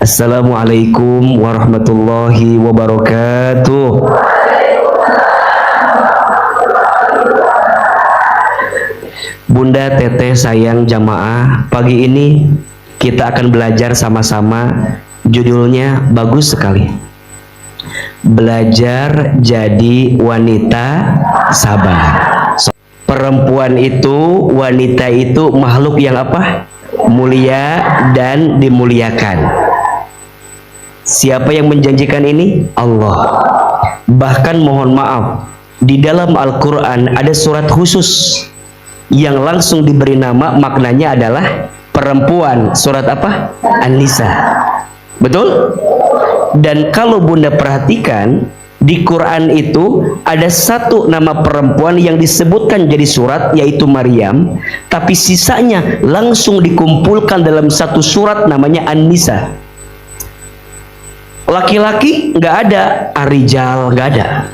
Assalamualaikum warahmatullahi wabarakatuh. Bunda, teteh, sayang jamaah, pagi ini kita akan belajar sama-sama. Judulnya bagus sekali. Belajar jadi wanita sabar. Perempuan itu, wanita itu makhluk yang apa? Mulia dan dimuliakan. Siapa yang menjanjikan ini? Allah. Bahkan mohon maaf, di dalam Al-Quran ada surat khusus yang langsung diberi nama, maknanya adalah perempuan. Surat apa? An-Nisa. Betul? Dan kalau Bunda perhatikan, di Quran itu ada satu nama perempuan yang disebutkan jadi surat, yaitu Maryam, tapi sisanya langsung dikumpulkan dalam satu surat namanya An-Nisa. Laki-laki nggak ada, Ar-Rijal nggak ada.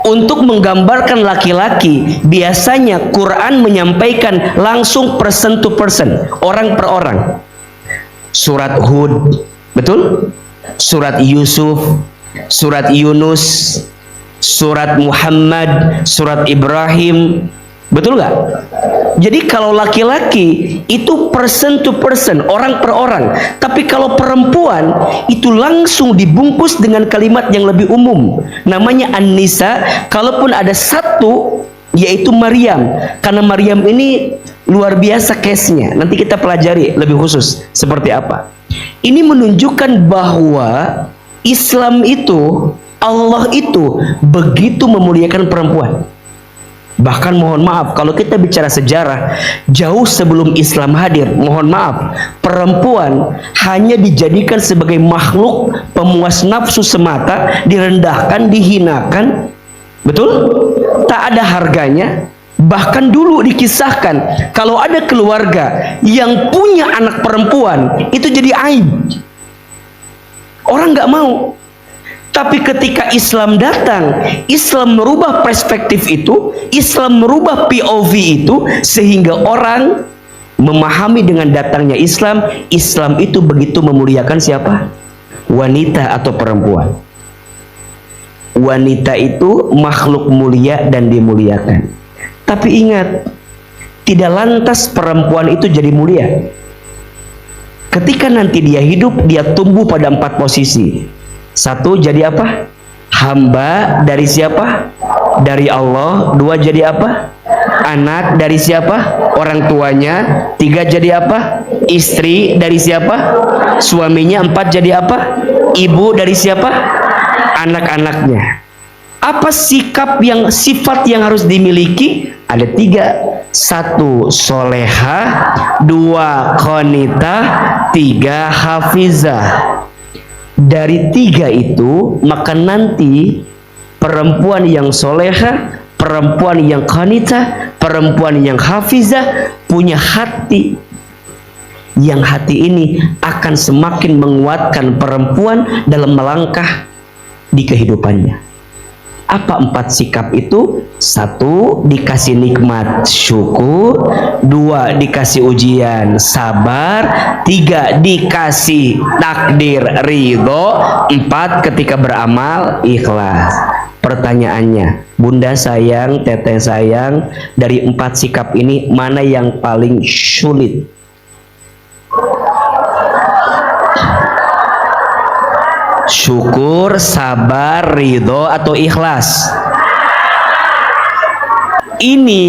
Untuk menggambarkan laki-laki, biasanya Quran menyampaikan langsung person to person, orang per orang. Surat Hud, betul? Surat Yusuf, surat Yunus, surat Muhammad, surat Ibrahim, betul nggak? Jadi kalau laki-laki itu person to person, orang per orang. Tapi kalau perempuan itu langsung dibungkus dengan kalimat yang lebih umum, namanya An-Nisa. Kalaupun ada satu, yaitu Maryam. Karena Maryam ini luar biasa case-nya. Nanti kita pelajari lebih khusus seperti apa. Ini menunjukkan bahwa Islam itu, Allah itu begitu memuliakan perempuan. Bahkan mohon maaf, kalau kita bicara sejarah, jauh sebelum Islam hadir, mohon maaf, perempuan hanya dijadikan sebagai makhluk pemuas nafsu semata, direndahkan, dihinakan, betul? Tak ada harganya. Bahkan dulu dikisahkan, kalau ada keluarga yang punya anak perempuan, itu jadi aib. Orang nggak mau. Tapi ketika Islam datang, Islam merubah perspektif itu, Islam merubah POV itu, sehingga orang memahami dengan datangnya Islam, Islam itu begitu memuliakan siapa? Wanita atau perempuan. Wanita itu makhluk mulia dan dimuliakan. Tapi ingat, tidak lantas perempuan itu jadi mulia. Ketika nanti dia hidup, dia tumbuh pada 4 posisi. Satu, jadi apa? Hamba dari siapa? Dari Allah. 2, jadi apa? Anak dari siapa? Orang tuanya. 3, jadi apa? Istri dari siapa? Suaminya. 4, jadi apa? Ibu dari siapa? Anak-anaknya. Apa sifat yang harus dimiliki? Ada 3. 1, soleha. 2, qanitah. 3, hafizah. Dari 3 itu, maka nanti perempuan yang soleha, perempuan yang qanitah, perempuan yang hafizah punya hati. Yang hati ini akan semakin menguatkan perempuan dalam melangkah di kehidupannya. Apa 4 sikap itu? 1, dikasih nikmat syukur. 2, dikasih ujian sabar. 3, dikasih takdir ridho. 4, ketika beramal ikhlas. Pertanyaannya, Bunda sayang, teteh sayang, dari 4 sikap ini mana yang paling sulit? Syukur, sabar, ridho, atau ikhlas? Ini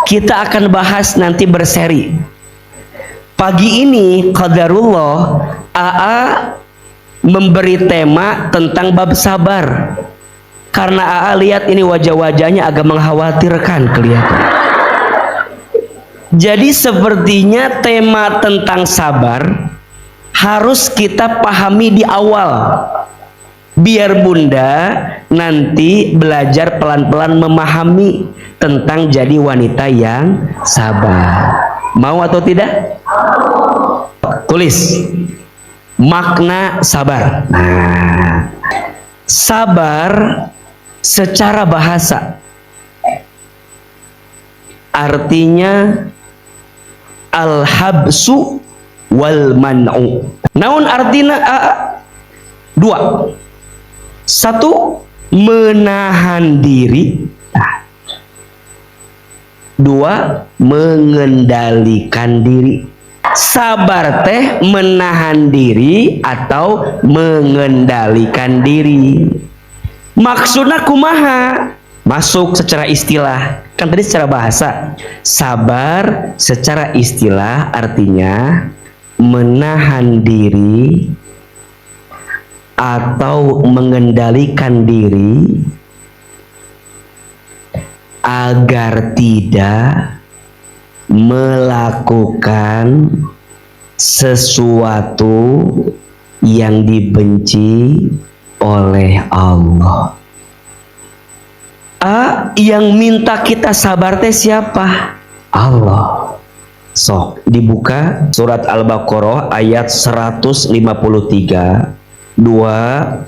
kita akan bahas nanti berseri. Pagi ini qadarullah AA memberi tema tentang bab sabar. Karena AA lihat ini wajah-wajahnya agak mengkhawatirkan kelihatan. Jadi sepertinya tema tentang sabar harus kita pahami di awal, biar Bunda nanti belajar pelan-pelan memahami tentang jadi wanita yang sabar. Mau atau tidak? Tulis makna sabar. Nah, sabar secara bahasa artinya al-habsu wal man'u. Naon artina dua. Satu, menahan diri. Dua, mengendalikan diri. Sabar teh menahan diri atau mengendalikan diri. Maksudnya kumaha? Masuk secara istilah. Kan tadi secara bahasa. Sabar secara istilah artinya menahan diri atau mengendalikan diri agar tidak melakukan sesuatu yang dibenci oleh Allah. Yang minta kita sabar teh siapa? Allah. Sok dibuka surat Al-Baqarah ayat 153, 2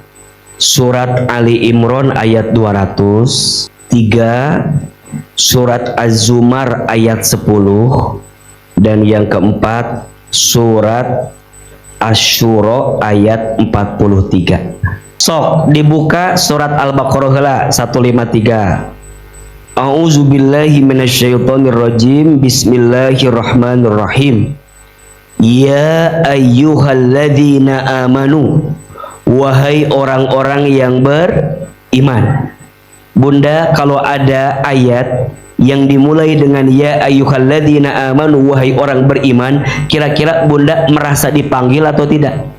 surat Ali Imran ayat 200, 3 surat Az-Zumar ayat 10, dan yang keempat surat Asy-Syura ayat 43. Sok dibuka surat Al-Baqarah heula 153. A'udzubillahi minasyaitonirrajim. Bismillahirrahmanirrahim. Ya ayyuhalladzina amanu, wahai orang-orang yang beriman. Bunda, kalau ada ayat yang dimulai dengan ya ayyuhalladzina amanu, wahai orang beriman, kira-kira Bunda merasa dipanggil atau tidak?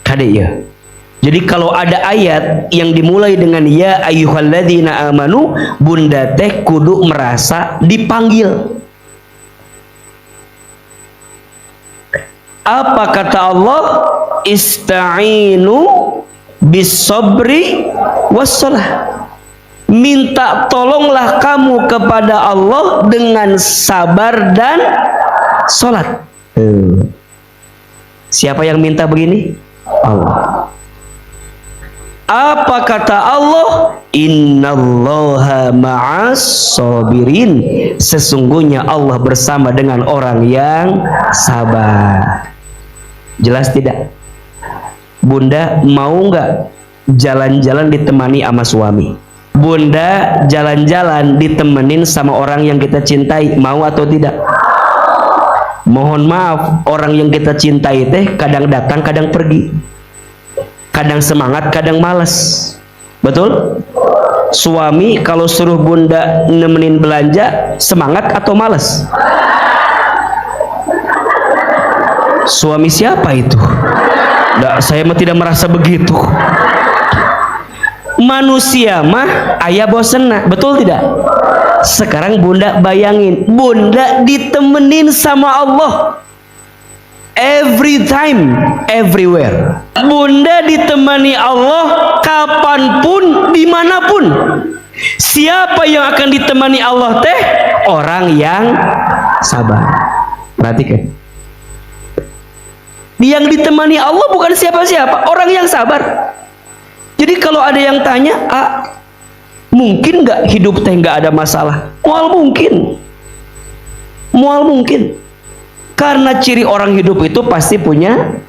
Kada ya. Jadi kalau ada ayat yang dimulai dengan ya ayyuhalladzina amanu, Bunda teh kudu merasa dipanggil. Apa kata Allah? Ista'inu bis-sabri was-shalah. Minta tolonglah kamu kepada Allah dengan sabar dan salat. Siapa yang minta begini? Allah. Apa kata Allah? Innallaha ma'as sabirin. Sesungguhnya Allah bersama dengan orang yang sabar. Jelas tidak? Bunda mau nggak jalan-jalan ditemani sama suami? Bunda jalan-jalan ditemenin sama orang yang kita cintai, mau atau tidak? Mohon maaf, orang yang kita cintai teh kadang datang kadang pergi, kadang semangat kadang malas. Betul? Suami kalau suruh Bunda nemenin belanja semangat atau malas? Suami siapa itu? Nggak, saya mah tidak merasa begitu. Manusia mah aya bosenna, betul tidak? Sekarang Bunda bayangin, Bunda ditemenin sama Allah every time, everywhere. Bunda ditemani Allah kapanpun, dimanapun. Siapa yang akan ditemani Allah teh? Orang yang sabar. Perhatikan, yang ditemani Allah bukan siapa-siapa, orang yang sabar. Jadi kalau ada yang tanya, mungkin nggak hidup teh nggak ada masalah? Mual mungkin, mual mungkin. Karena ciri orang hidup itu pasti punya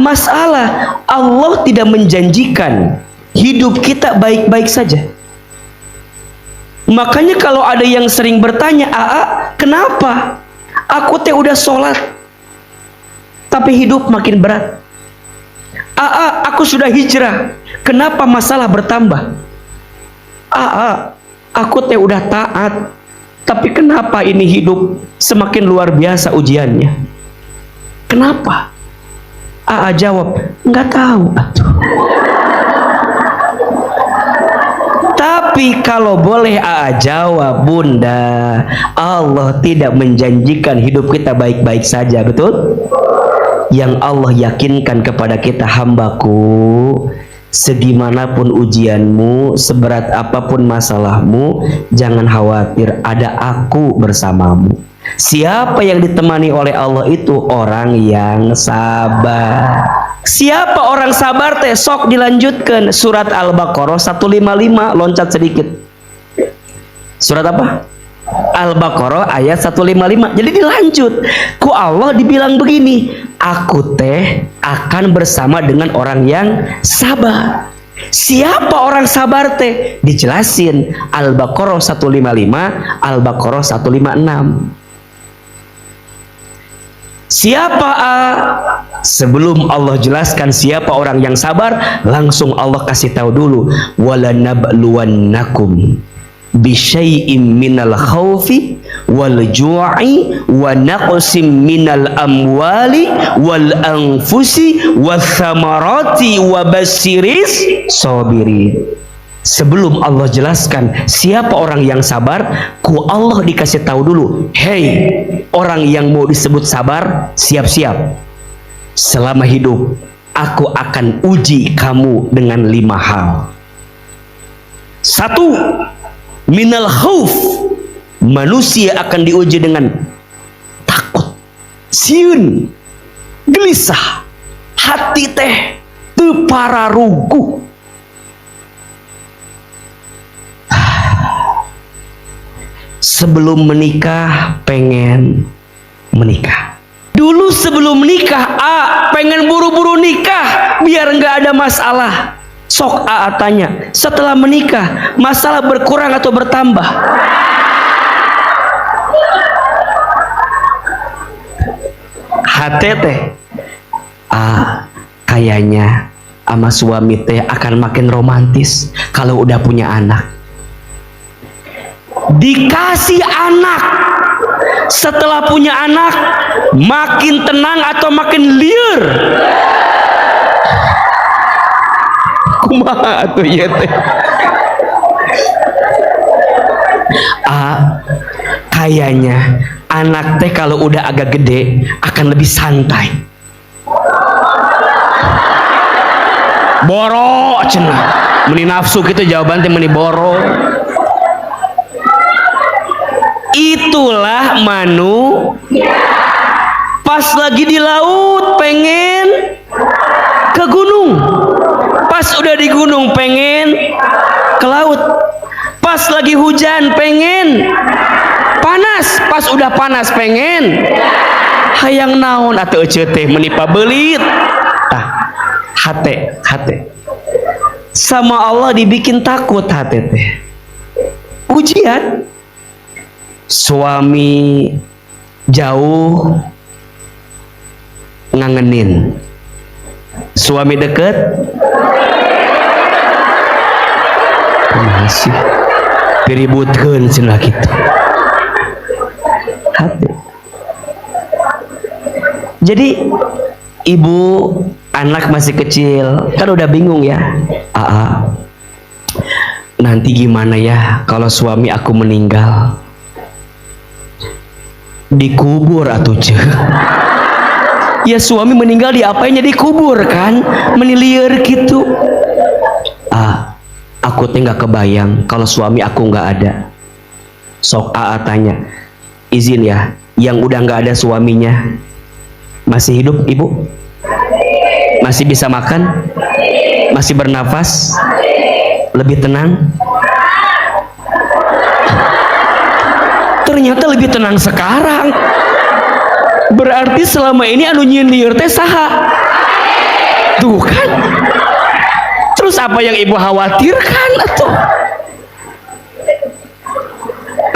masalah. Allah tidak menjanjikan hidup kita baik-baik saja. Makanya kalau ada yang sering bertanya, kenapa? Aku teh udah sholat, tapi hidup makin berat. Aku sudah hijrah, kenapa masalah bertambah? Aku teh udah taat, tapi kenapa ini hidup semakin luar biasa ujiannya? Kenapa? Jawab, nggak tahu. Tapi kalau boleh jawab, Bunda, Allah tidak menjanjikan hidup kita baik-baik saja, betul? Yang Allah yakinkan kepada kita, hambaku, segimanapun ujianmu, seberat apapun masalahmu, jangan khawatir, ada aku bersamamu. Siapa yang ditemani oleh Allah itu orang yang sabar. Siapa orang sabar teh? Sok dilanjutkan surat Al-Baqarah 155, loncat sedikit. Surat apa? Al-Baqarah ayat 155. Jadi dilanjut. Ku Allah dibilang begini, aku teh akan bersama dengan orang yang sabar. Siapa orang sabar teh? Dijelasin Al-Baqarah 155, Al-Baqarah 156. Siapa sebelum Allah jelaskan siapa orang yang sabar, langsung Allah kasih tahu dulu, walanabluwannakum bisyai'im minal khawfi wal ju'i wa naqsim minal amwali wal anfusi wath thamarati wa bassiris sabirin. Sebelum Allah jelaskan siapa orang yang sabar, ku Allah dikasih tahu dulu, hei orang yang mau disebut sabar, siap-siap. Selama hidup aku akan uji kamu dengan 5 hal. 1, minal khauf, manusia akan diuji dengan takut, sieun, gelisah, hati teh teu pararugu. Sebelum menikah pengen menikah. Dulu sebelum menikah pengen buru-buru nikah biar nggak ada masalah. Sok tanya, setelah menikah masalah berkurang atau bertambah? Hati teh kayaknya sama suami teh akan makin romantis kalau udah punya anak. Dikasih anak, setelah punya anak makin tenang atau makin liar? Kumaha atuh ieu teh? Kayaknya anak teh kalau udah agak gede akan lebih santai. Boro cenah, meni nafsu gitu jawaban teh meni boro. Itulah pas lagi di laut pengen ke gunung, pas udah di gunung pengen ke laut, pas lagi hujan pengen panas, pas udah panas pengen hayang naon atuh ece teh menipa belit. Hate sama Allah dibikin takut hate teh. Ujian. Suami jauh ngangenin, suami deket masih diributkeun cenah kitu. Hati. Jadi ibu anak masih kecil kan udah bingung ya, nanti gimana ya kalau suami aku meninggal? Dikubur atuh ceh. Ya suami meninggal diapainnya dikubur kan, meniliar gitu. Aku teh nggak kebayang kalau suami aku nggak ada. Sok tanya, izin ya, yang udah nggak ada suaminya masih hidup ibu? Masih bisa makan? Masih bernafas? Lebih tenang? Ternyata lebih tenang sekarang. Berarti selama ini anu nyindir teh saha? Tuh kan. Terus apa yang ibu khawatirkan atuh?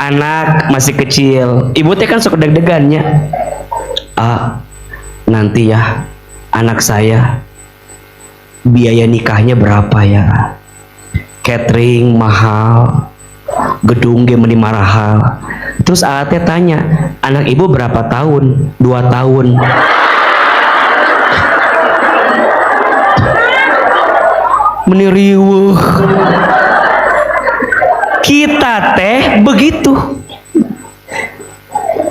Anak masih kecil, ibu teh kan suka deg-degannya. Nanti ya anak saya biaya nikahnya berapa ya? Catering mahal, gedung ge meni marahal. Terus Ate tanya, anak ibu berapa tahun? 2 tahun. Meniriwuh. Kita teh begitu.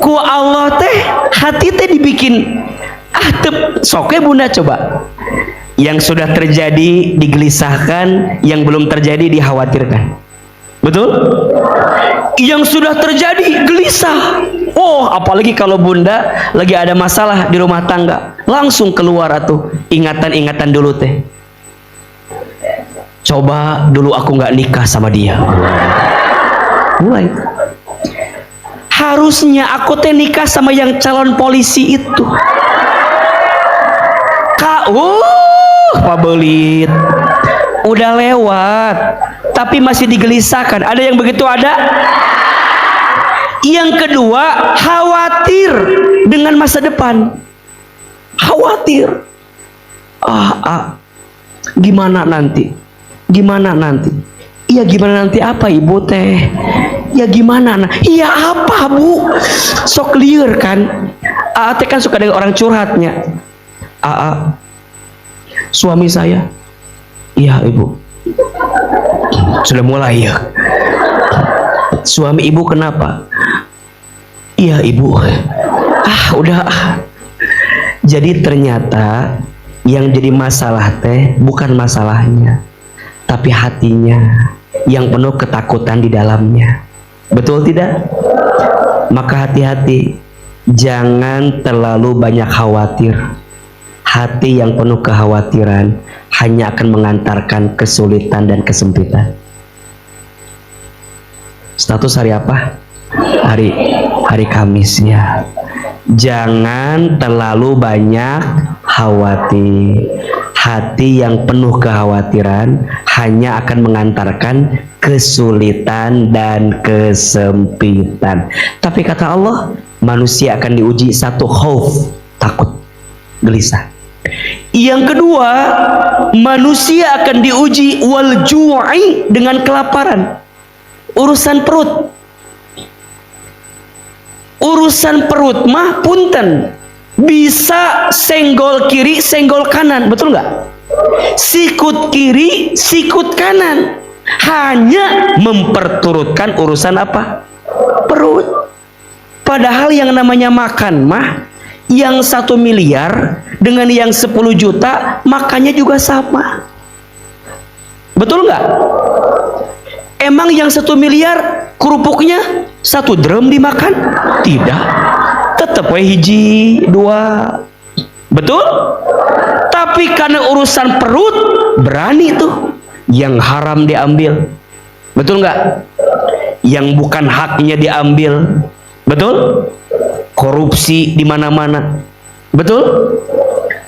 Ku Allah teh hati teh dibikin soke bunda coba. Yang sudah terjadi digelisahkan, yang belum terjadi dikhawatirkan. Betul? Yang sudah terjadi gelisah. Oh, apalagi kalau bunda lagi ada masalah di rumah tangga, langsung keluar atuh ingatan-ingatan dulu teh. Coba dulu aku nggak nikah sama dia. Mulai. harusnya aku teh nikah sama yang calon polisi itu. Pak Belit udah lewat tapi masih digelisahkan. Ada yang begitu? Ada. Yang kedua, khawatir dengan masa depan. Khawatir. Gimana nanti? Gimana nanti? Iya gimana nanti apa ibu teh? Ya gimana? Iya apa bu? Sok clear kan? Teh kan suka dengan orang curhatnya. Suami saya. Iya ibu. Sudah mulai ya. Suami ibu kenapa? Iya ibu. Udah. Jadi ternyata yang jadi masalah teh bukan masalahnya, tapi hatinya yang penuh ketakutan di dalamnya. Betul tidak? Maka hati-hati, jangan terlalu banyak khawatir. Hati yang penuh kekhawatiran hanya akan mengantarkan kesulitan dan kesempitan. Status hari apa? Hari Kamis ya. Jangan terlalu banyak khawatir. Hati yang penuh kekhawatiran hanya akan mengantarkan kesulitan dan kesempitan. Tapi kata Allah, manusia akan diuji satu, khauf, takut, gelisah. Yang kedua, manusia akan diuji wal ju'i, dengan kelaparan. Urusan perut. Urusan perut mah punten, bisa senggol kiri senggol kanan, betul nggak? Sikut kiri sikut kanan, hanya memperturutkan urusan apa? Perut. Padahal yang namanya makan mah, yang 1 miliar dengan yang 10 juta makannya juga sama, betul nggak? Emang yang 1 miliar kerupuknya 1 drum dimakan? Tidak, tetap hiji 2, betul? Tapi karena urusan perut berani tuh yang haram diambil, betul nggak? Yang bukan haknya diambil, betul? Korupsi di mana-mana, betul?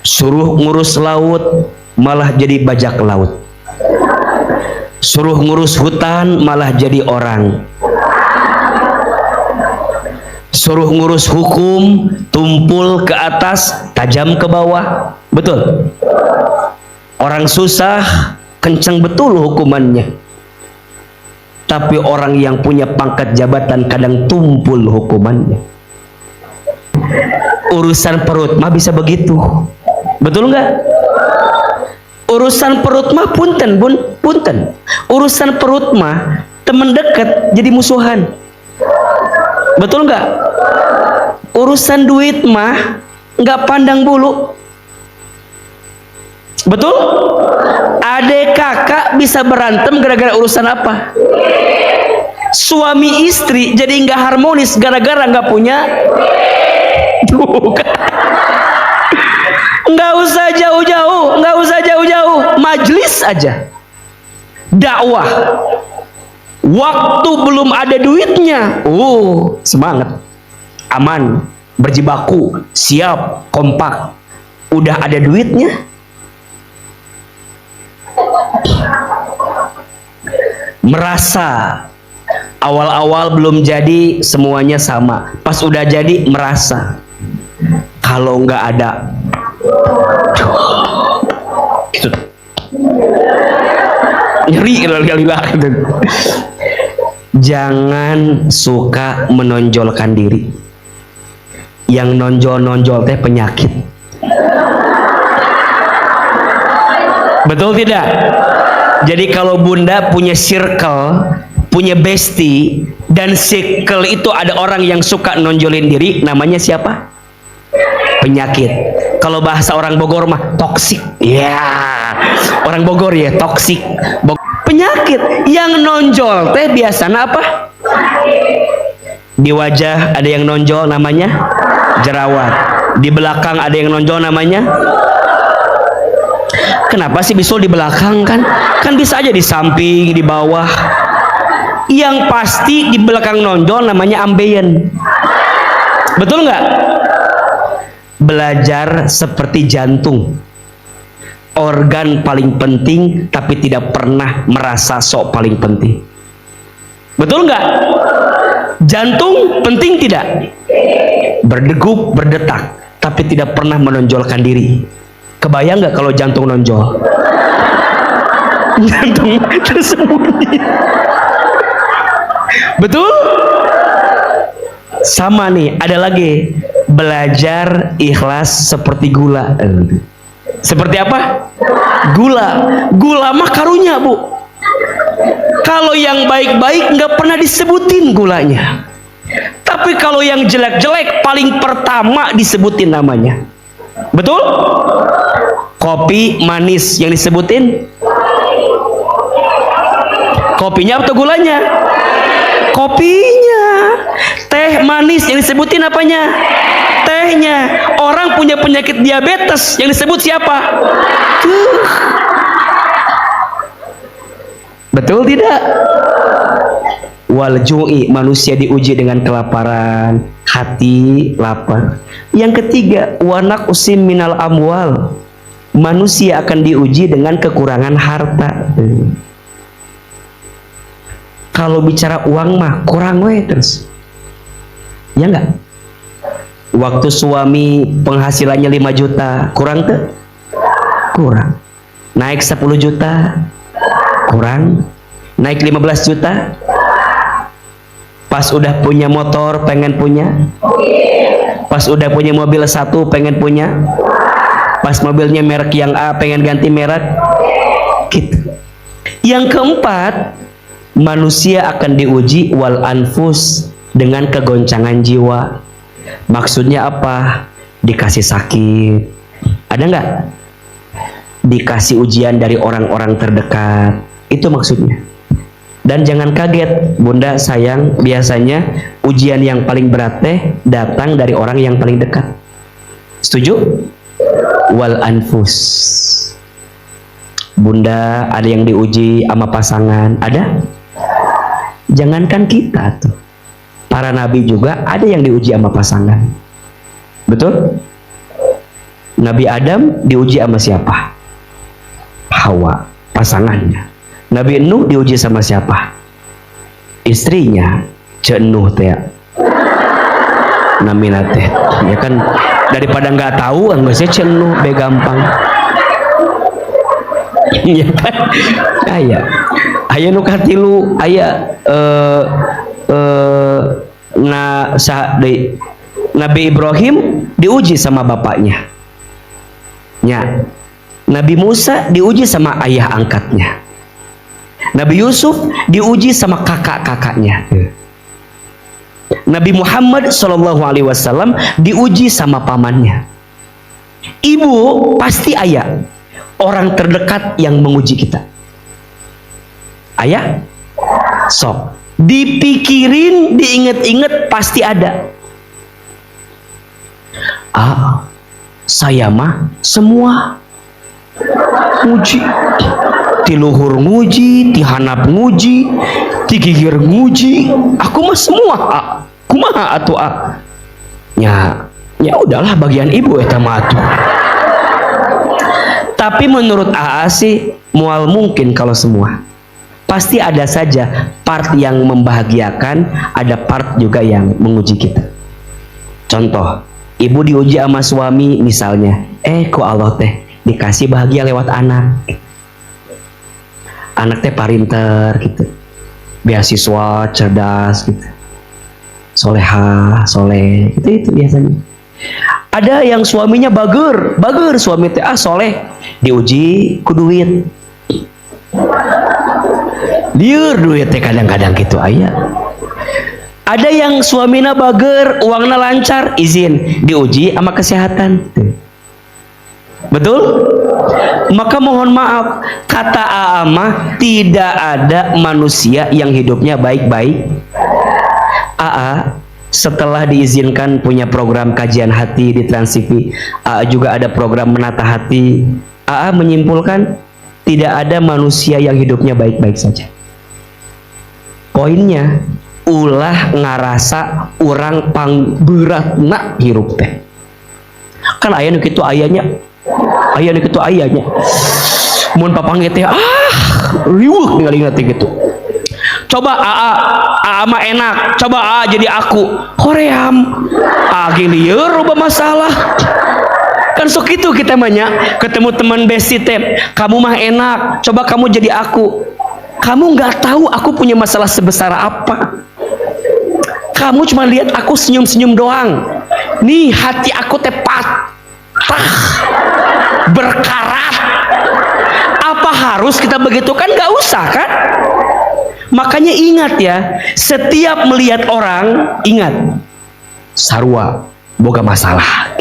Suruh ngurus laut malah jadi bajak laut, suruh ngurus hutan malah jadi orang, suruh ngurus hukum tumpul ke atas tajam ke bawah, betul? Orang susah kencang betul hukumannya, tapi orang yang punya pangkat jabatan kadang tumpul hukumannya. Urusan perut mah bisa begitu, betul nggak? Urusan perut mah punten bun, punten. Urusan perut mah teman dekat jadi musuhan, betul nggak? Urusan duit mah nggak pandang bulu, betul? Adik kakak bisa berantem gara-gara urusan apa? Suami istri jadi nggak harmonis gara-gara nggak punya. Nggak usah jauh-jauh, nggak usah jauh-jauh, majelis aja, dakwah, waktu belum ada duitnya, semangat, aman, berjibaku, siap, kompak. Udah ada duitnya, merasa awal-awal belum jadi semuanya sama, pas udah jadi merasa kalau nggak ada gitu, nyeri kali lah gitu. Jangan suka menonjolkan diri. Yang nonjol-nonjol teh penyakit, betul tidak? Jadi kalau bunda punya circle, punya bestie, dan circle itu ada orang yang suka nonjolin diri, namanya siapa? Penyakit. Kalau bahasa orang Bogor mah toksik. Ya, orang Bogor ya toksik. Penyakit. Yang nonjol teh biasanya apa? Di wajah ada yang nonjol, namanya jerawat. Di belakang ada yang nonjol, namanya. Kenapa sih bisul di belakang kan? Kan bisa aja di samping, di bawah. yang pasti di belakang nonjol namanya ambeien. Betul nggak? Belajar seperti jantung, organ paling penting tapi tidak pernah merasa sok paling penting. Betul nggak? Jantung penting tidak? Berdegup, berdetak, tapi tidak pernah menonjolkan diri. Kebayang nggak kalau jantung nonjol? Jantung tersembunyi. Betul? Sama nih, ada lagi. Belajar ikhlas seperti gula. Seperti apa? Gula. Gula mah karunya, Bu. Kalau yang baik-baik nggak pernah disebutin gulanya. Tapi kalau yang jelek-jelek paling pertama disebutin namanya. Betul? Kopi manis yang disebutin kopinya atau gulanya? Kopinya. Teh manis yang disebutin apanya? Tehnya. Orang punya penyakit diabetes yang disebut siapa? Betul tidak? Wal ju'i, manusia diuji dengan kelaparan, hati lapar. Yang ketiga, wanak usim minal amwal, manusia akan diuji dengan kekurangan harta. Kalau bicara uang mah kurang we terus, ya enggak? Waktu suami penghasilannya 5 juta kurang tuh? Kurang. Naik 10 juta kurang. Naik 15 juta. Pas udah punya motor pengen punya, pas udah punya mobil satu pengen punya, pas mobilnya merek yang A pengen ganti merek gitu. Yang keempat, manusia akan diuji wal anfus, dengan kegoncangan jiwa. Maksudnya apa? Dikasih sakit, ada nggak? Dikasih ujian dari orang-orang terdekat, itu maksudnya. Dan jangan kaget, Bunda sayang, biasanya ujian yang paling berat teh datang dari orang yang paling dekat. Setuju? Wal anfus. Bunda, ada yang diuji sama pasangan, ada? Jangankan kita tuh, para nabi juga ada yang diuji sama pasangan. Betul? Nabi Adam diuji sama siapa? Hawa, pasangannya. Nabi Nuh diuji sama siapa? Istrinya, Cek Nuh teh. Namina teh. Ya kan, daripada nggak tahu, nggak sih Cek Nuh, be gampang. Ya kan? Aya nu katilu, aya Nabi Ibrahim diuji sama bapaknya. Ya. Nabi Musa diuji sama ayah angkatnya. Nabi Yusuf diuji sama kakak-kakaknya. Nabi Muhammad SAW diuji sama pamannya. Ibu pasti ayah orang terdekat yang menguji kita. Ayah, sok dipikirin, diinget-inget pasti ada. Saya mah semua nguji. Ti luhur nguji, ti hanap nguji, ti gigir nguji, aku mah semua kumaha atuh ya udahlah bagian ibu eta mah atuh. Tapi menurut sih mual mungkin kalau semua. Pasti ada saja part yang membahagiakan, ada part juga yang menguji kita. Contoh, ibu diuji sama suami misalnya, ku Allah teh dikasih bahagia lewat anak. Anak teh parinter gitu, beasiswa, cerdas gitu, soleha, soleh, itu biasanya. Ada yang suaminya bager suami teh soleh, diuji ku duit. Liur duit teh kadang-kadang gitu aya. Ada yang suaminya bager, uangnya lancar, izin, diuji sama kesehatan. Betul? Maka mohon maaf, kata Aamah, tidak ada manusia yang hidupnya baik-baik. Setelah diizinkan punya program kajian hati di Trans TV, juga ada program menata hati. menyimpulkan tidak ada manusia yang hidupnya baik-baik saja. poinnya ulah ngarasa orang pangberatna hirup teh. Kan aya nu kitu ayanya mun papangge teh riweuh ningali teh gitu. Coba aa mah enak, coba aa jadi aku hoream agi lieur loba masalah. Kan sok itu kita banyak ketemu teman besti teh, kamu mah enak, coba kamu jadi aku. Kamu nggak tahu aku punya masalah sebesar apa. Kamu cuma lihat aku senyum-senyum doang. Nih hati aku teh patah, berkarat. Apa harus kita begitu? Kan nggak usah kan? Makanya ingat ya, setiap melihat orang ingat sarua boga masalah.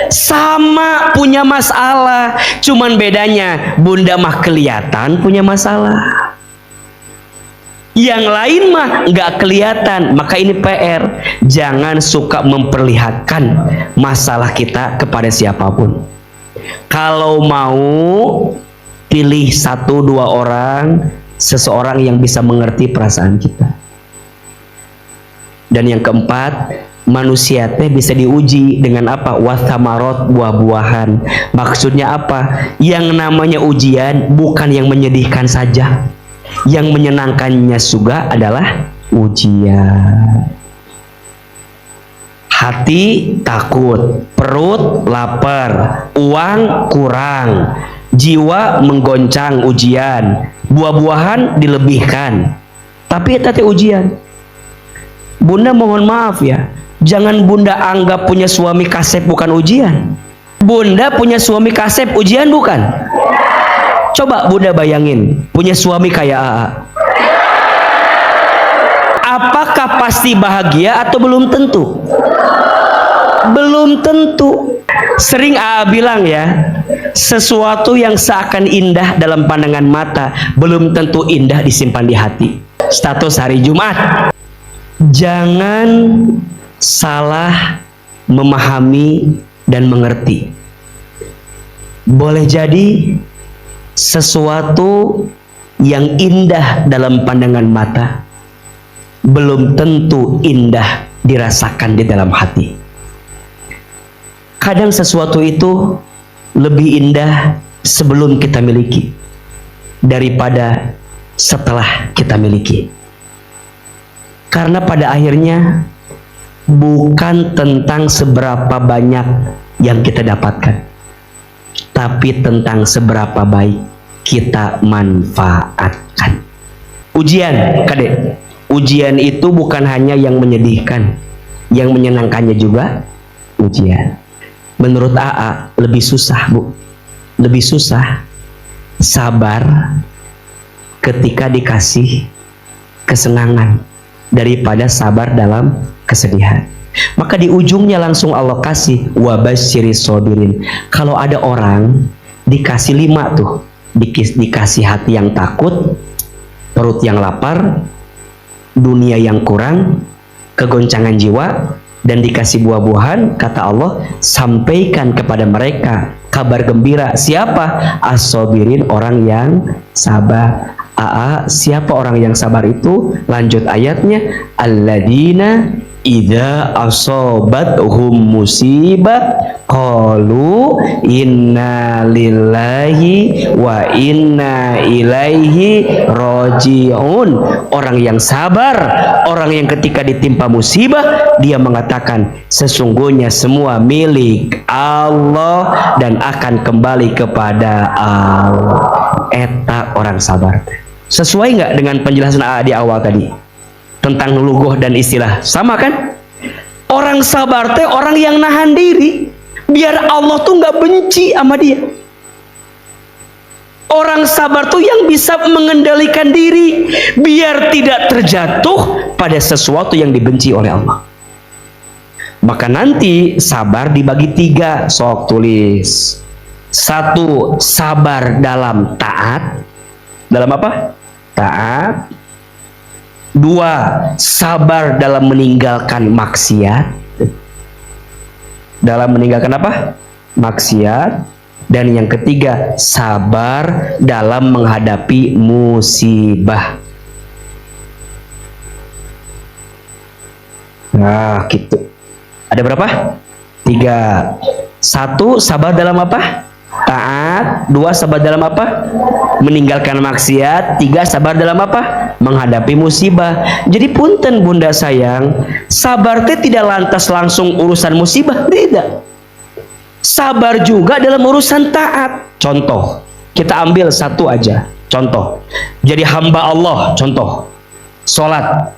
Sama punya masalah, cuman bedanya bunda mah kelihatan punya masalah, yang lain mah nggak kelihatan. Maka ini PR, jangan suka memperlihatkan masalah kita kepada siapapun. Kalau mau pilih 1-2 orang, seseorang yang bisa mengerti perasaan kita. Dan yang keempat, manusia teh bisa diuji dengan apa? Wathamarot, buah-buahan. Maksudnya apa? Yang namanya ujian bukan yang menyedihkan saja, yang menyenangkannya juga adalah ujian. Hati takut, perut lapar, uang kurang, jiwa menggoncang ujian, buah-buahan dilebihkan. Tapi itu ujian. Bunda mohon maaf ya, jangan bunda anggap punya suami kasep bukan ujian. Bunda punya suami kasep ujian bukan? Coba bunda bayangin, punya suami kayak AA. Apakah pasti bahagia atau belum tentu? Belum tentu. Sering AA bilang ya, sesuatu yang seakan indah dalam pandangan mata belum tentu indah disimpan di hati. Status hari Jumat. Jangan salah memahami dan mengerti. Boleh jadi sesuatu yang indah dalam pandangan mata belum tentu indah dirasakan di dalam hati. Kadang sesuatu itu lebih indah sebelum kita miliki daripada setelah kita miliki. Karena pada akhirnya bukan tentang seberapa banyak yang kita dapatkan, tapi tentang seberapa baik kita manfaatkan. Ujian, Kadek. Ujian itu bukan hanya yang menyedihkan, yang menyenangkannya juga ujian. Menurut AA lebih susah, Bu. Lebih susah sabar ketika dikasih kesenangan daripada sabar dalam kesedihan. Maka di ujungnya langsung Allah kasih wabasyiris sabirin. Kalau ada orang dikasih 5 tuh, dikasih hati yang takut, perut yang lapar, dunia yang kurang, kegoncangan jiwa, dan dikasih buah-buahan, kata Allah, sampaikan kepada mereka kabar gembira. Siapa? As-sabirin, orang yang sabar. Siapa orang yang sabar itu? Lanjut ayatnya, alladzina idza asobathum musibah qalu inna lillahi wa inna ilaihi rajiun. Orang yang sabar, orang yang ketika ditimpa musibah dia mengatakan sesungguhnya semua milik Allah dan akan kembali kepada Allah. Eta orang sabar. Sesuai nggak dengan penjelasan AA di awal tadi tentang lugoh dan istilah? Sama kan? Orang sabar teh orang yang nahan diri biar Allah tuh nggak benci sama dia. Orang sabar tuh yang bisa mengendalikan diri biar tidak terjatuh pada sesuatu yang dibenci oleh Allah. Maka nanti sabar dibagi 3, sok tulis. 1, sabar dalam taat. Dalam apa? Taat. 2, sabar dalam meninggalkan maksiat. Dalam meninggalkan apa? Maksiat. Dan yang ketiga, sabar dalam menghadapi musibah. Nah, gitu. Ada berapa? 3. 1, sabar dalam apa? Taat. 2, sabar dalam apa? Meninggalkan maksiat. 3, sabar dalam apa? Menghadapi musibah. Jadi punten bunda sayang, sabar teh tidak lantas langsung urusan musibah, tidak. Sabar juga dalam urusan taat. Contoh, kita ambil satu aja. Contoh, jadi hamba Allah. Contoh, sholat.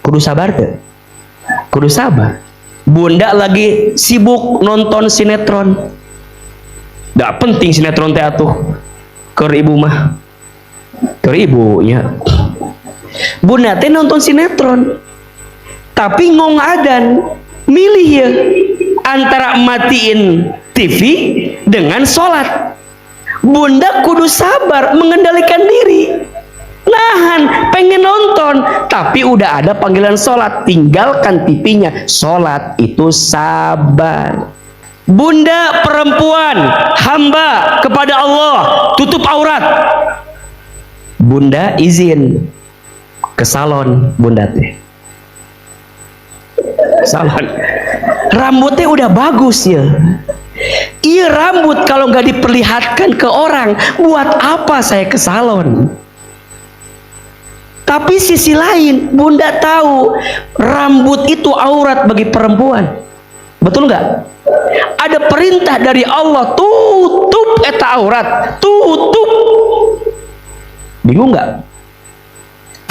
Kudu sabar tuh. Kudu sabar. Bunda lagi sibuk nonton sinetron. Gak penting sinetron teh atuh. Keur ibu mah. Keur ibunya. Bunda teh nonton sinetron. Tapi ngong adan. Milih ya. Antara matiin TV dengan sholat. Bunda kudu sabar mengendalikan diri. Nahan, pengen nonton, tapi udah ada panggilan sholat, tinggalkan TV-nya. Sholat itu sabar. Bunda perempuan, hamba kepada Allah, tutup aurat. Bunda izin ke salon, bunda teh. Salon. Rambutnya udah bagus ya. Iya, rambut kalau nggak diperlihatkan ke orang, buat apa saya ke salon? Tapi sisi lain, bunda tahu rambut itu aurat bagi perempuan. Betul nggak? Ada perintah dari Allah, tutup eta aurat, tutup. Bingung nggak?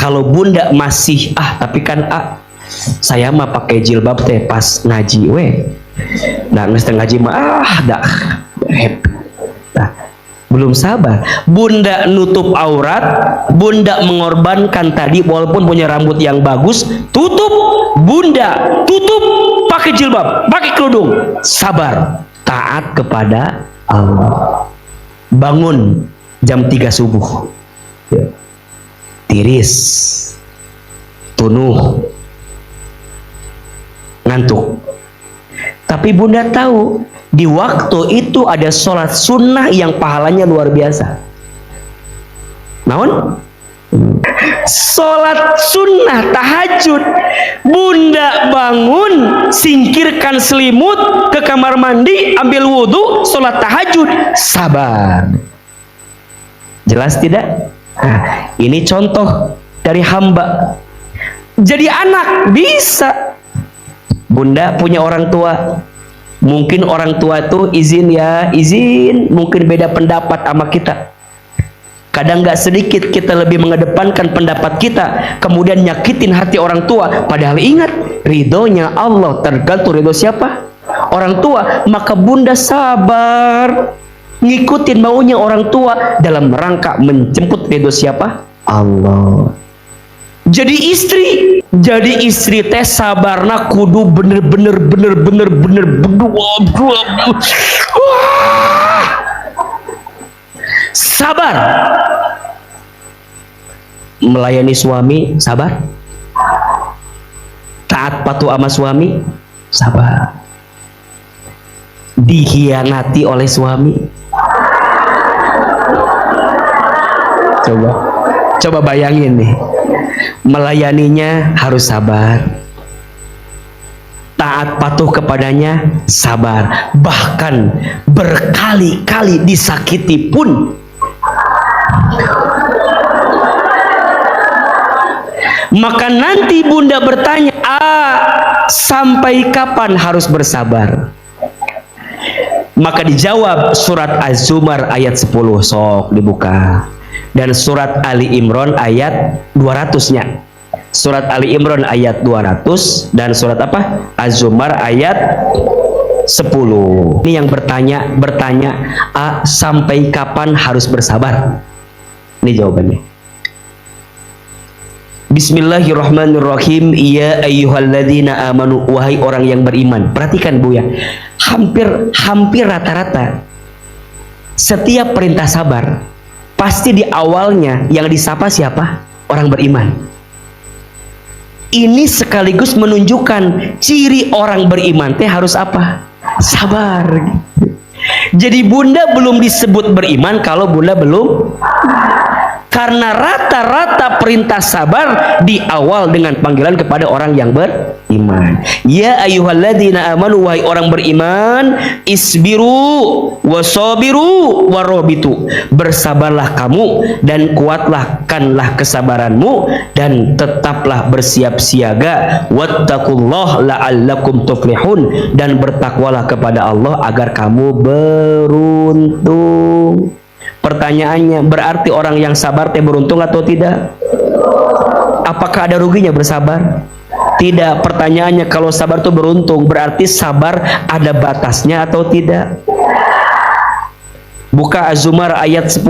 Kalau bunda masih tapi kan saya mah pakai jilbab teh pas ngaji nah ngaji mah dah happy. Nah, belum sabar. Bunda nutup aurat, bunda mengorbankan tadi walaupun punya rambut yang bagus, tutup. Bunda tutup pakai jilbab, pakai kerudung. Sabar, taat kepada Allah. Bangun jam 3 subuh. Tiris, tunuh, ngantuk. Tapi bunda tahu di waktu itu ada sholat sunnah yang pahalanya luar biasa. Naon? Sholat sunnah tahajud. Bunda bangun, singkirkan selimut, ke kamar mandi, ambil wudhu, sholat tahajud. Sabar. Jelas tidak? Nah, ini contoh dari hamba. Jadi anak bisa. Bunda punya orang tua, mungkin orang tua tuh izin, mungkin beda pendapat sama kita. Kadang nggak sedikit kita lebih mengedepankan pendapat kita, kemudian nyakitin hati orang tua. Padahal ingat, ridhonya Allah tergantung ridho siapa? Orang tua. Maka bunda sabar, ngikutin maunya orang tua dalam rangka menjemput ridho siapa? Allah. Jadi istri teh sabarna kudu bener sabar. Melayani suami sabar. Taat patuh sama suami sabar. Dikhianati oleh suami, coba bayangin nih. Melayaninya harus sabar, taat patuh kepadanya sabar, bahkan berkali-kali disakiti pun. Maka nanti bunda bertanya, sampai kapan harus bersabar? Maka dijawab surat Az-Zumar ayat 10, sok dibuka. Dan surat Ali Imran ayat 200-nya. Surat Ali Imran ayat 200 dan surat apa? Az-Zumar ayat 10. Ini yang bertanya, sampai kapan harus bersabar? Ini jawabannya. Bismillahirrahmanirrahim. Ya ayyuhalladzina amanu, wahai orang yang beriman. Perhatikan Bu ya. Hampir rata-rata setiap perintah sabar pasti di awalnya yang disapa siapa? Orang beriman. Ini sekaligus menunjukkan ciri orang beriman teh harus apa? Sabar. Jadi bunda belum disebut beriman kalau bunda belum, karena rata-rata perintah sabar di awal dengan panggilan kepada orang yang beriman. Ya ayyuhalladzina amanu, wahai orang beriman, isbiru wasabiru warabitu, bersabarlah kamu dan kuatkanlah kesabaranmu dan tetaplah bersiap siaga. Wattaqullah la'allakum tuflihun, dan bertakwalah kepada Allah agar kamu beruntung. Pertanyaannya, berarti orang yang sabar teh beruntung atau tidak? Apakah ada ruginya bersabar? Tidak. Pertanyaannya, kalau sabar itu beruntung, berarti sabar ada batasnya atau tidak? Buka Az-Zumar ayat 10.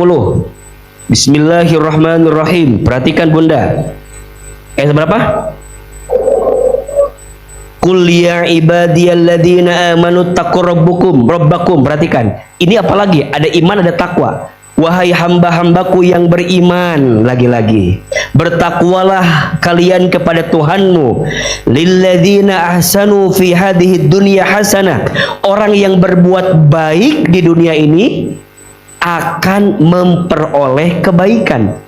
Bismillahirrahmanirrahim. Perhatikan bunda. Ayat berapa? Qul ya ibadiyalladzina amanu taqurrabbukum rabbakum. Perhatikan. Ini apalagi? Ada iman, ada takwa. Wahai hamba-hambaku yang beriman, lagi-lagi bertakwalah kalian kepada Tuhanmu. Lilladzina ahsanu fi hadhihi dunya hasanah, orang yang berbuat baik di dunia ini akan memperoleh kebaikan.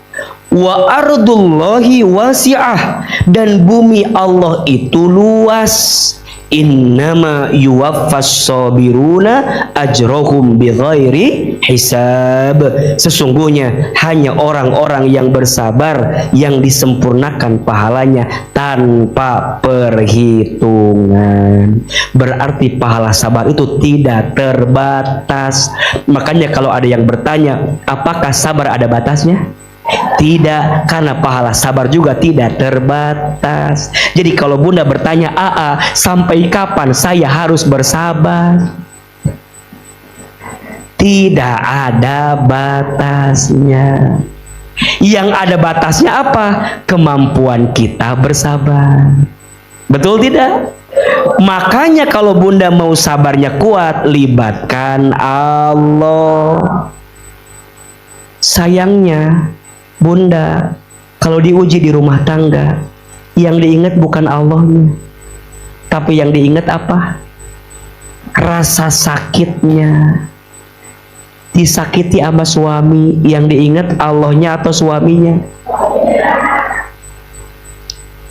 Wa ardullahi wasi'ah, dan bumi Allah itu luas. Innama yuwaffas sabiruna ajrohum bighairi hisab, sesungguhnya hanya orang-orang yang bersabar yang disempurnakan pahalanya tanpa perhitungan. Berarti pahala sabar itu tidak terbatas. Makanya kalau ada yang bertanya, apakah sabar ada batasnya? Tidak, karena pahala sabar juga tidak terbatas. Jadi kalau bunda bertanya, sampai kapan saya harus bersabar? Tidak ada batasnya. Yang ada batasnya apa? Kemampuan kita bersabar. Betul tidak? Makanya kalau bunda mau sabarnya kuat, libatkan Allah. Sayangnya bunda, kalau diuji di rumah tangga, yang diingat bukan Allahnya, tapi yang diingat apa? Rasa sakitnya. Disakiti sama suami, yang diingat Allahnya atau suaminya?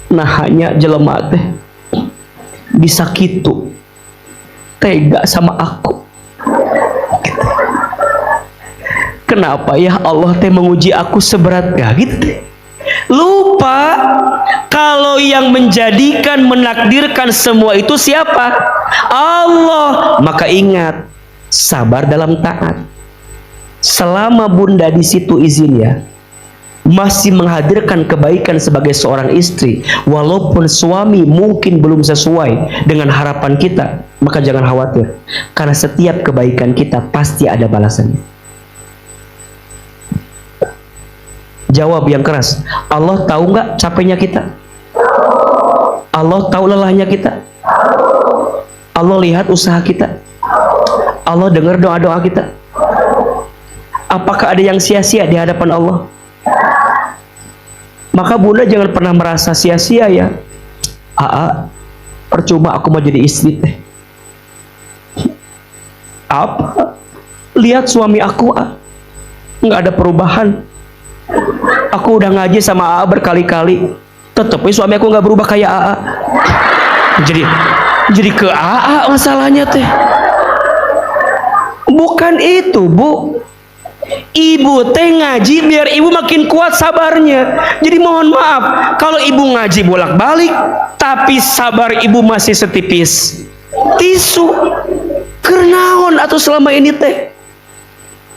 Nah, hanya jelema teh bisa gitu, tega sama aku. Kenapa ya Allah teh menguji aku seberat gitu? Lupa kalau yang menjadikan, menakdirkan semua itu siapa? Allah. Maka ingat, sabar dalam taat. Selama bunda di situ izinnya masih menghadirkan kebaikan sebagai seorang istri, walaupun suami mungkin belum sesuai dengan harapan kita, maka jangan khawatir, karena setiap kebaikan kita pasti ada balasannya. Jawab yang keras. Allah tahu nggak capeknya kita? Allah tahu lelahnya kita? Allah lihat usaha kita? Allah dengar doa-doa kita? Apakah ada yang sia-sia di hadapan Allah? Maka bunda jangan pernah merasa sia-sia ya. Percuma aku mau jadi istri teh. Apa? Lihat suami aku, nggak ada perubahan. Aku udah ngaji sama AA berkali-kali, tetep suami aku nggak berubah kayak AA. Jadi ke AA masalahnya teh. Bukan itu, Bu. Ibu teh ngaji biar ibu makin kuat sabarnya. Jadi mohon maaf kalau ibu ngaji bolak-balik tapi sabar ibu masih setipis tisu. Kernaon atau selama ini teh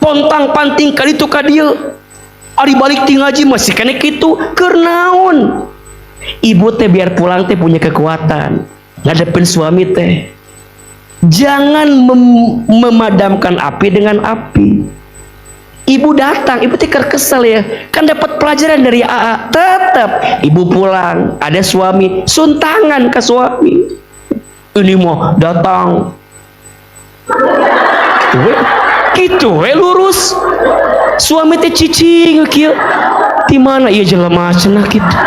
pontang panting kali itu kadieu. Ari balik ti ngaji masih kena kitu, kernaon? Ibu teh biar pulang teh punya kekuatan ngadepin suami teh. Jangan memadamkan api dengan api. Ibu datang, ibu teh kesel ya, kan dapat pelajaran dari AA. Tetap ibu pulang, ada suami, suntangan ke suami. Ini mau datang gitu, lurus. Suami teh cicing kieu. Di mana ieu jelema cenah kitu?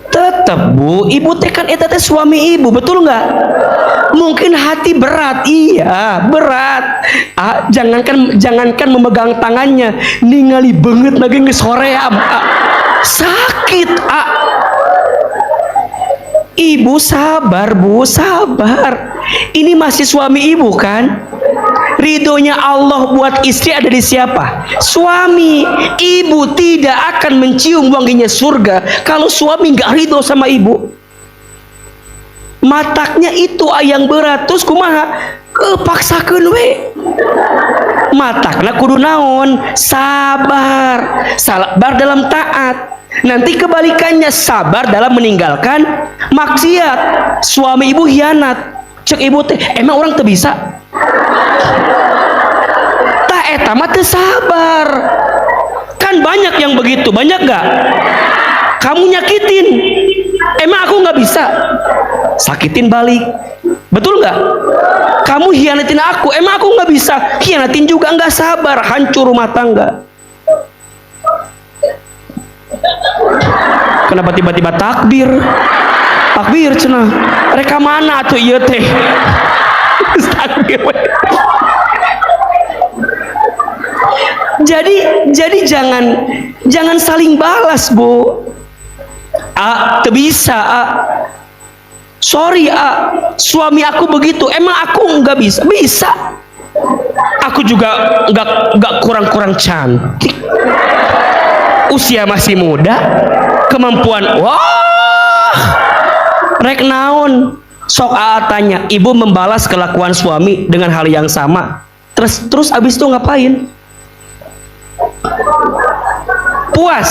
Tetap Bu, ibu teh kan eta teh suami ibu, betul enggak? Mungkin hati berat, iya berat. Jangankan memegang tangannya, ningali banget lagi ngesoream. Sakit. Ibu sabar, Bu, sabar. Ini masih suami ibu kan? Ridhonya Allah buat istri ada di siapa? Suami. Ibu tidak akan mencium wanginya surga kalau suami nggak ridho sama ibu. Mataknya itu yang berat, terus kumaha paksakeun we. Matakna kudu naon? Sabar. Sabar dalam taat. Nanti kebalikannya, sabar dalam meninggalkan maksiat. Suami ibu hianat, cek ibu teh, emang orang teu bisa? Tah eta mah teu sabar. Kan banyak yang begitu, banyak gak? Kamu nyakitin, emang aku nggak bisa? Sakitin balik, betul nggak? Kamu hianatin aku, emang aku nggak bisa? Hianatin juga, nggak sabar, hancur rumah tangga. Kenapa tiba-tiba takbir? Takbir cenah. Reka mana tuh ieu teh? Takbir. Jadi jangan saling balas, Bu. Teu bisa, sorry, suami aku begitu, emang aku nggak bisa? Bisa. Aku juga nggak kurang-kurang cantik. Usia masih muda, kemampuan, wah, rek naon. Sok tanya, ibu membalas kelakuan suami dengan hal yang sama. Terus abis itu ngapain? Puas,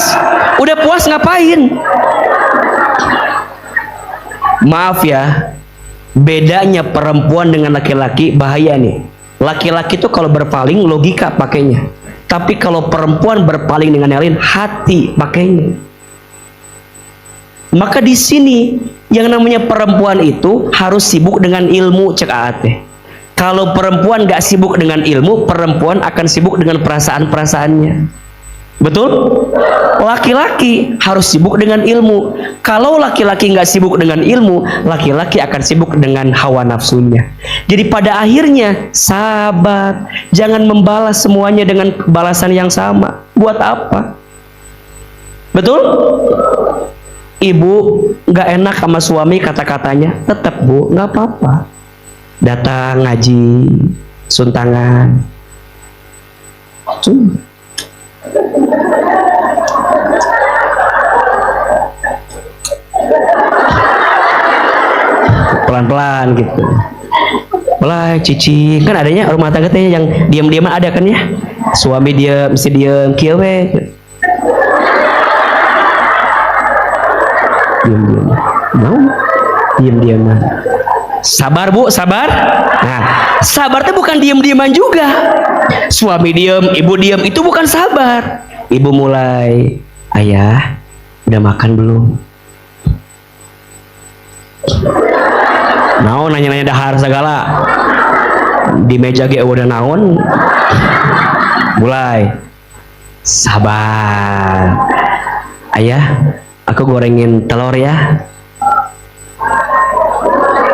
udah puas ngapain? Maaf ya, bedanya perempuan dengan laki-laki bahaya nih. Laki-laki tuh kalau berpaling logika pakainya, tapi kalau perempuan berpaling dengan yang lain, hati pakainya. Maka di sini yang namanya perempuan itu harus sibuk dengan ilmu, cek Aate. Kalau perempuan gak sibuk dengan ilmu, perempuan akan sibuk dengan perasaan-perasaannya. Betul? Laki-laki harus sibuk dengan ilmu. Kalau laki-laki nggak sibuk dengan ilmu, laki-laki akan sibuk dengan hawa nafsunya. Jadi pada akhirnya sabar, jangan membalas semuanya dengan balasan yang sama. Buat apa? Betul? Ibu nggak enak sama suami kata-katanya, tetap Bu, nggak apa-apa. Datang ngaji, suntangan. Pelan-pelan gitu. Mulai cici, kan adanya rumah tangga teh yang diam-diaman ada kan ya. Suami dia mesti diam kieu we. Diam-diam. Mau? Diam-diaman. Sabar Bu, sabar. Nah, sabar itu bukan diam-diaman juga. Suami diam, ibu diam, itu bukan sabar. Ibu mulai, ayah, udah makan belum? Naon nanya-nanya dahar segala. Di meja ge udah naon. Mulai, sabar. Ayah, aku gorengin telur ya.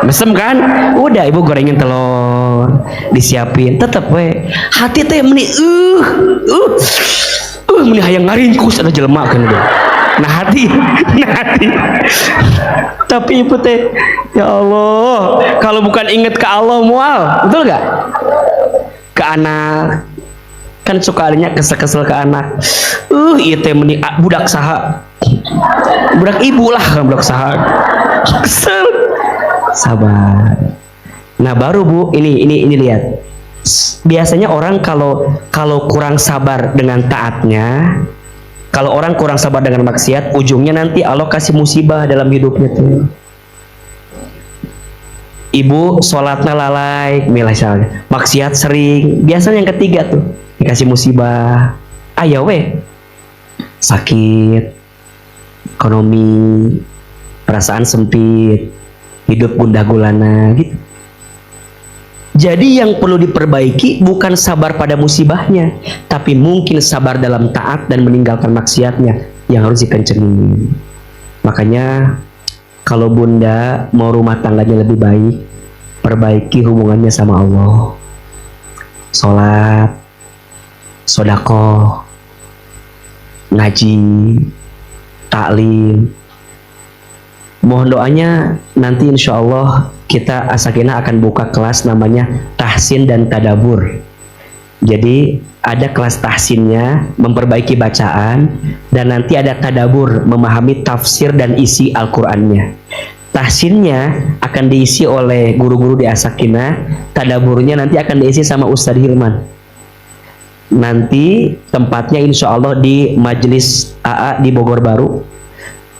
Mesem kan? Udah ibu gorengin telur, disiapin. Tetep we hati teh meni meni hayang ngaringkus ada jelema kan udah. Nah hati. Tapi ibu teh, ya Allah, kalau bukan inget ke Allah mual, betul gak? Ke anak kan suka adanya kesel-kesel ke anak. Iya teh meni budak saha, budak ibu lah kan, budak saha kesel. Sabar. Nah baru Bu, ini lihat. Biasanya orang kalau kurang sabar dengan taatnya, kalau orang kurang sabar dengan maksiat, ujungnya nanti Allah kasih musibah dalam hidupnya tuh. Ibu sholatnya lalai, misalnya maksiat sering, biasanya yang ketiga tuh dikasih musibah. Ayo we, sakit, ekonomi, perasaan sempit, hidup gundah gulana gitu. Jadi yang perlu diperbaiki bukan sabar pada musibahnya, tapi mungkin sabar dalam taat dan meninggalkan maksiatnya yang harus dikencengin. Makanya kalau bunda mau rumah tangganya lebih baik, perbaiki hubungannya sama Allah. Sholat, sodako, ngaji, taklim. Mohon doanya, nanti insya Allah kita As-Sakinah akan buka kelas namanya tahsin dan tadabur. Jadi ada kelas tahsinnya, memperbaiki bacaan, dan nanti ada tadabur, memahami tafsir dan isi Al-Qur'annya. Tahsinnya akan diisi oleh guru-guru di As-Sakinah, tadaburnya nanti akan diisi sama Ustadz Hilman. Nanti tempatnya insya Allah di Majelis AA di Bogor Baru.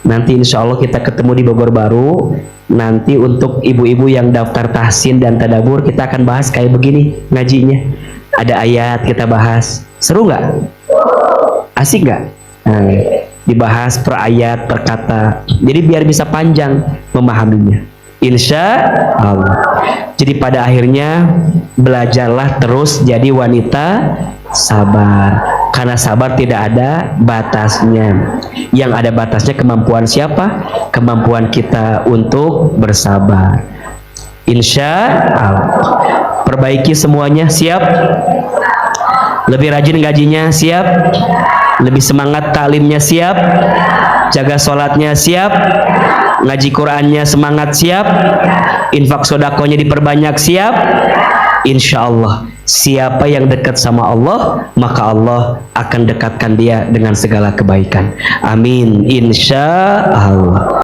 Nanti insya Allah kita ketemu di Bogor Baru. Nanti untuk ibu-ibu yang daftar tahsin dan tadabur, kita akan bahas kayak begini ngajinya. Ada ayat kita bahas, seru nggak? Asik nggak? Nah, dibahas per ayat, per kata. Jadi biar bisa panjang memahaminya. Insya Allah. Jadi pada akhirnya belajarlah terus jadi wanita sabar. Karena sabar tidak ada batasnya. Yang ada batasnya kemampuan siapa? Kemampuan kita untuk bersabar. Insya Allah. Perbaiki semuanya, siap? Lebih rajin gajinya, siap? Lebih semangat taklimnya, siap? Jaga sholatnya, siap? Ngaji Qurannya semangat, siap? Infak sodakonya diperbanyak, siap? Insya Allah, siapa yang dekat sama Allah, maka Allah akan dekatkan dia dengan segala kebaikan. Amin. Insya Allah.